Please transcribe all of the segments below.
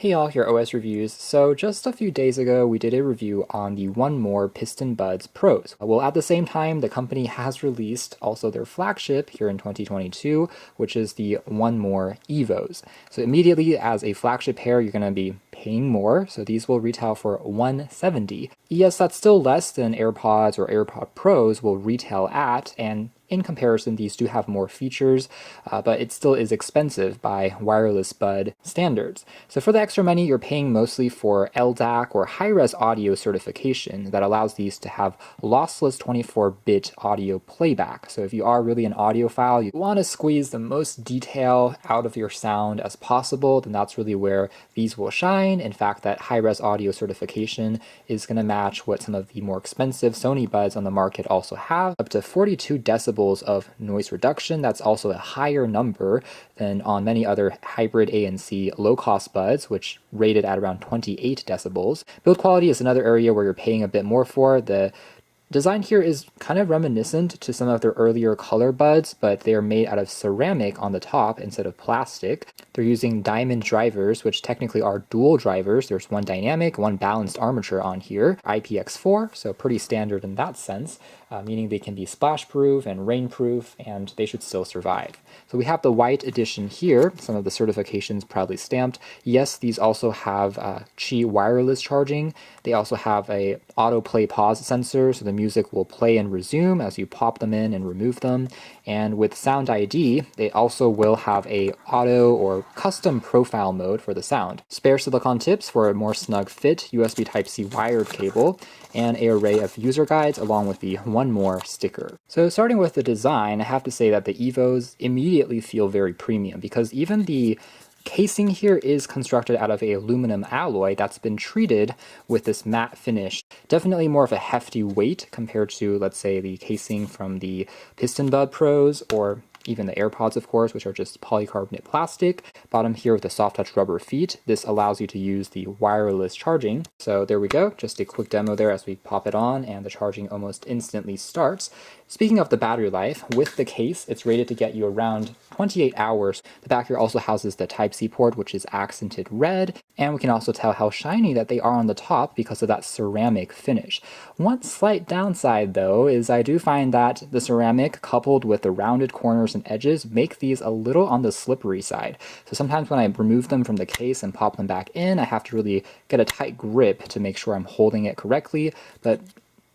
Hey all, here OS Reviews. So just a few days ago, we did a review on the One More Piston Buds Pros. Well, at the same time, the company has released also their flagship here in 2022, which is the One More Evos. So immediately as a flagship pair, you're going to be paying more. So these will retail for $170. Yes, that's still less than AirPods or AirPod Pros will retail at, and in comparison, these do have more features, but it still is expensive by wireless bud standards. So for the extra money, you're paying mostly for LDAC or high-res audio certification that allows these to have lossless 24-bit audio playback. So if you are really an audiophile, you want to squeeze the most detail out of your sound as possible, then that's really where these will shine. In fact, that high-res audio certification is going to match what some of the more expensive Sony buds on the market also have, up to 42 decibels of noise reduction. That's also a higher number than on many other hybrid ANC low-cost buds, which rated at around 28 decibels. Build quality is another area where you're paying a bit more for. The design here is kind of reminiscent to some of their earlier color buds, but they are made out of ceramic on the top instead of plastic. They're using diamond drivers, which technically are dual drivers. There's one dynamic, one balanced armature on here, IPX4, so pretty standard in that sense, meaning they can be splash-proof and rain-proof, and they should still survive. So we have the white edition here, some of the certifications proudly stamped. Yes, these also have Qi wireless charging. They also have a autoplay pause sensor, so the music will play and resume as you pop them in and remove them. And with Sound ID, they also will have a auto or custom profile mode for the sound. Spare silicone tips for a more snug fit, USB Type-C wired cable, and an array of user guides along with the One More sticker. So starting with the design, I have to say that the Evos immediately feel very premium because even the casing here is constructed out of a aluminum alloy that's been treated with this matte finish. Definitely more of a hefty weight compared to, let's say, the casing from the Piston Bud Pros or even the AirPods, of course, which are just polycarbonate plastic. Bottom here with the soft touch rubber feet. This allows you to use the wireless charging. So there we go, just a quick demo there as we pop it on and the charging almost instantly starts. Speaking of the battery life, with the case, it's rated to get you around 28 hours. The back here also houses the Type-C port, which is accented red, and we can also tell how shiny that they are on the top because of that ceramic finish. One slight downside, though, is I do find that the ceramic coupled with the rounded corners and edges make these a little on the slippery side. So sometimes when I remove them from the case and pop them back in, I have to really get a tight grip to make sure I'm holding it correctly, but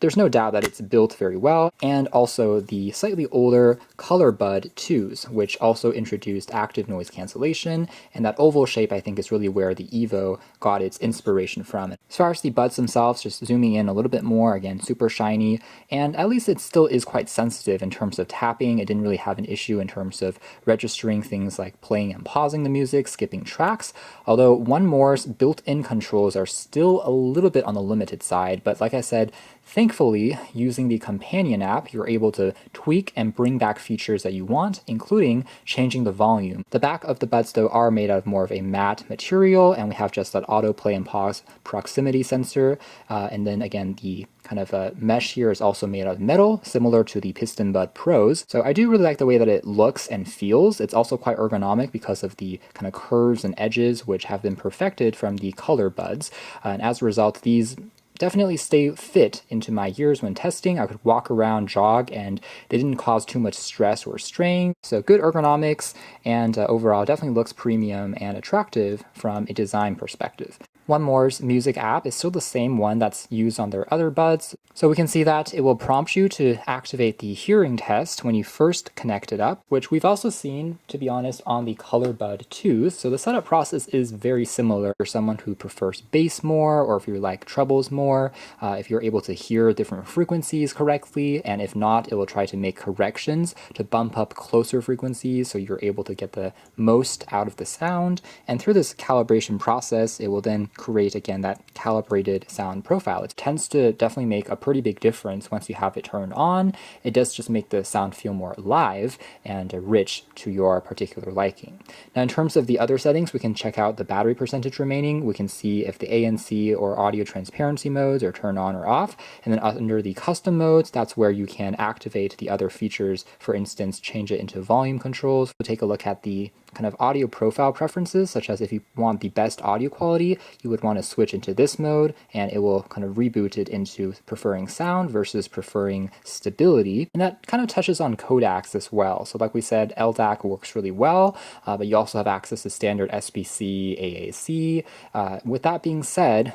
there's no doubt that it's built very well, and also the slightly older Color Bud 2s, which also introduced active noise cancellation, and that oval shape I think is really where the Evo got its inspiration from. As far as the buds themselves, just zooming in a little bit more, again, super shiny, and at least it still is quite sensitive in terms of tapping. It didn't really have an issue in terms of registering things like playing and pausing the music, skipping tracks, although One More's built-in controls are still a little bit on the limited side, but like I said, thankfully, using the companion app, you're able to tweak and bring back features that you want, including changing the volume. The back of the buds, though, are made out of more of a matte material, and we have just that autoplay and pause proximity sensor. And then again, the kind of mesh here is also made out of metal, similar to the Piston Bud Pros. So I do really like the way that it looks and feels. It's also quite ergonomic because of the kind of curves and edges, which have been perfected from the Color Buds. And as a result, these definitely stay fit into my ears when testing. I could walk around, jog, and they didn't cause too much stress or strain. So good ergonomics, and overall definitely looks premium and attractive from a design perspective. One More's music app is still the same one that's used on their other buds, so we can see that it will prompt you to activate the hearing test when you first connect it up, which we've also seen, to be honest, on the Color Bud 2. So the setup process is very similar for someone who prefers bass more, or if you like trebles more, if you're able to hear different frequencies correctly, and if not, it will try to make corrections to bump up closer frequencies so you're able to get the most out of the sound. And through this calibration process, it will then create, again, that calibrated sound profile. It tends to definitely make a pretty big difference once you have it turned on. It does just make the sound feel more live and rich to your particular liking. Now, in terms of the other settings, we can check out the battery percentage remaining. We can see if the ANC or audio transparency modes are turned on or off. And then under the custom modes, that's where you can activate the other features. For instance, change it into volume controls. We'll take a look at the kind of audio profile preferences, such as if you want the best audio quality, you would want to switch into this mode, and it will kind of reboot it into preferring sound versus preferring stability. And that kind of touches on codecs as well. So like we said, LDAC works really well, but you also have access to standard SBC, AAC. With that being said,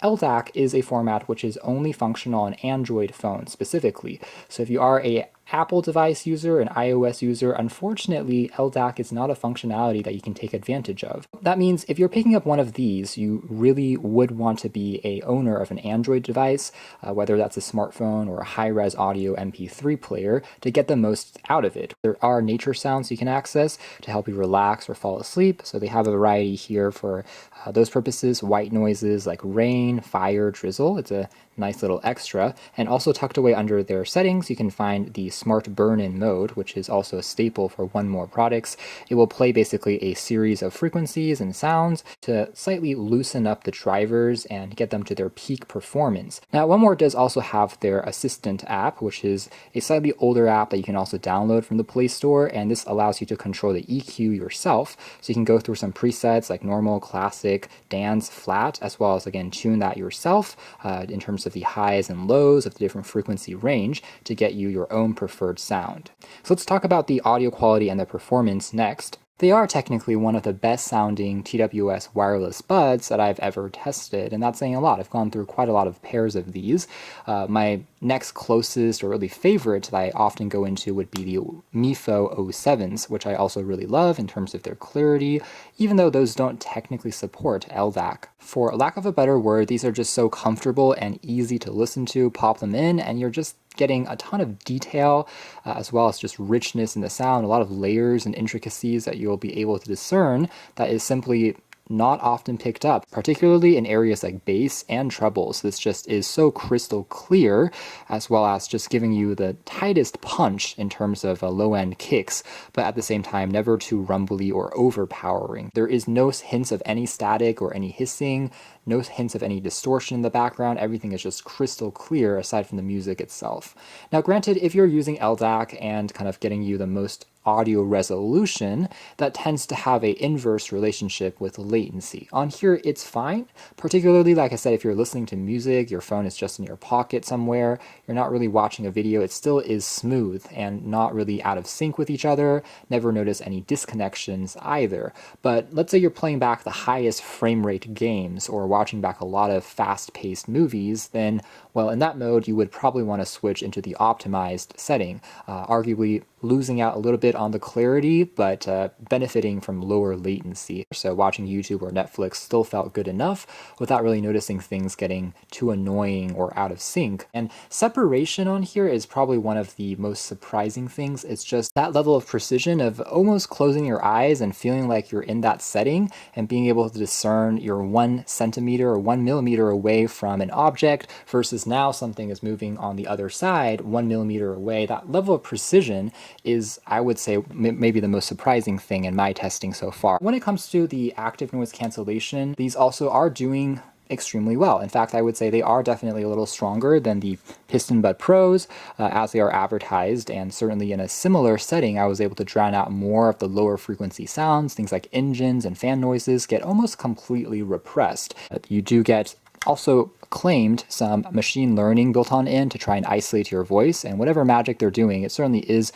LDAC is a format which is only functional on Android phones specifically. So if you are a Apple device user, an iOS user, unfortunately, LDAC is not a functionality that you can take advantage of. That means if you're picking up one of these, you really would want to be a owner of an Android device, whether that's a smartphone or a high-res audio MP3 player, to get the most out of it. There are nature sounds you can access to help you relax or fall asleep, so they have a variety here for those purposes. White noises like rain, fire, drizzle. It's a nice little extra. And also tucked away under their settings, you can find the Smart Burn-In mode, which is also a staple for One More products. It will play basically a series of frequencies and sounds to slightly loosen up the drivers and get them to their peak performance. Now, One More does also have their Assistant app, which is a slightly older app that you can also download from the Play Store, and this allows you to control the EQ yourself. So you can go through some presets like normal, classic, dance, flat, as well as, again, tune that yourself in terms of the highs and lows of the different frequency range to get you your own preferred sound. So let's talk about the audio quality and the performance next. They are technically one of the best sounding TWS wireless buds that I've ever tested, and that's saying a lot. I've gone through quite a lot of pairs of these. My next closest or really favorite that I often go into would be the Mifo 07s, which I also really love in terms of their clarity, even though those don't technically support LDAC. For lack of a better word, these are just so comfortable and easy to listen to. Pop them in and you're just getting a ton of detail as well as just richness in the sound, a lot of layers and intricacies that you'll be able to discern that is simply not often picked up, particularly in areas like bass and trebles. This just is so crystal clear, as well as just giving you the tightest punch in terms of low-end kicks, but at the same time never too rumbly or overpowering. There is no hints of any static or any hissing, no hints of any distortion in the background. Everything is just crystal clear aside from the music itself. Now granted, if you're using LDAC and kind of getting you the most audio resolution, that tends to have an inverse relationship with latency. On here, it's fine, particularly, like I said, if you're listening to music, your phone is just in your pocket somewhere, you're not really watching a video, it still is smooth and not really out of sync with each other, never notice any disconnections either. But let's say you're playing back the highest frame rate games or watching back a lot of fast-paced movies, then, well, in that mode, you would probably want to switch into the optimized setting, arguably losing out a little bit on the clarity, but benefiting from lower latency. So watching YouTube or Netflix still felt good enough without really noticing things getting too annoying or out of sync. And separation on here is probably one of the most surprising things. It's just that level of precision of almost closing your eyes and feeling like you're in that setting and being able to discern you're 1 centimeter or 1 millimeter away from an object versus now something is moving on the other side 1 millimeter away. That level of precision is, I would say, maybe the most surprising thing in my testing so far. When it comes to the active noise cancellation, these also are doing extremely well. In fact, I would say they are definitely a little stronger than the Piston Bud Pros as they are advertised, and certainly in a similar setting, I was able to drown out more of the lower frequency sounds. Things like engines and fan noises get almost completely repressed. You do get also claimed some machine learning built on in to try and isolate your voice, and whatever magic they're doing, it certainly is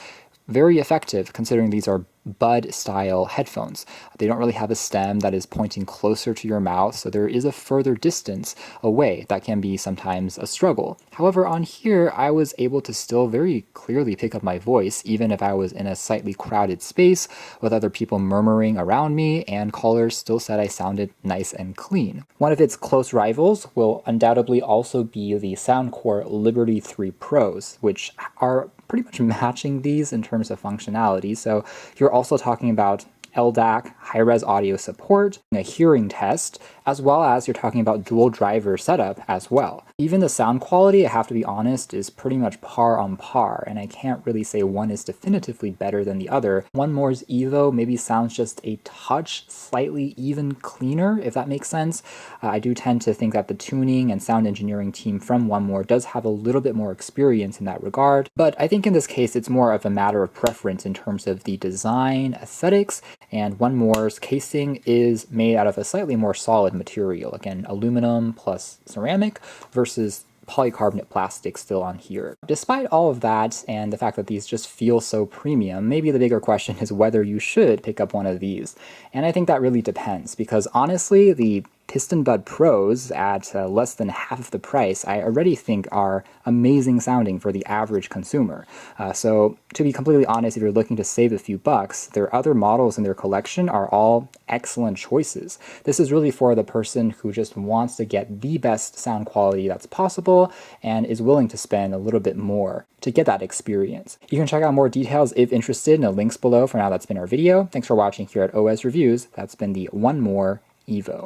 very effective considering these are bud style headphones. They don't really have a stem that is pointing closer to your mouth, so there is a further distance away that can be sometimes a struggle. However, on here, I was able to still very clearly pick up my voice, even if I was in a slightly crowded space with other people murmuring around me, and callers still said I sounded nice and clean. One of its close rivals will undoubtedly also be the Soundcore Liberty 3 Pros, which are pretty much matching these in terms of functionality. So you're also talking about LDAC, high-res audio support, a hearing test, as well as you're talking about dual driver setup as well. Even the sound quality, I have to be honest, is pretty much par on par, and I can't really say one is definitively better than the other. One More's Evo maybe sounds just a touch slightly even cleaner, if that makes sense. I do tend to think that the tuning and sound engineering team from One More does have a little bit more experience in that regard, but I think in this case it's more of a matter of preference in terms of the design, aesthetics, And One More's casing is made out of a slightly more solid material, again, aluminum plus ceramic versus polycarbonate plastic still on here. Despite all of that and the fact that these just feel so premium, maybe the bigger question is whether you should pick up one of these. And I think that really depends, because honestly, the Piston Bud Pros at less than half the price, I already think are amazing sounding for the average consumer. So to be completely honest, if you're looking to save a few bucks, their other models in their collection are all excellent choices. This is really for the person who just wants to get the best sound quality that's possible and is willing to spend a little bit more to get that experience. You can check out more details if interested in the links below. For now, that's been our video. Thanks for watching here at OS Reviews. That's been the One More Evo.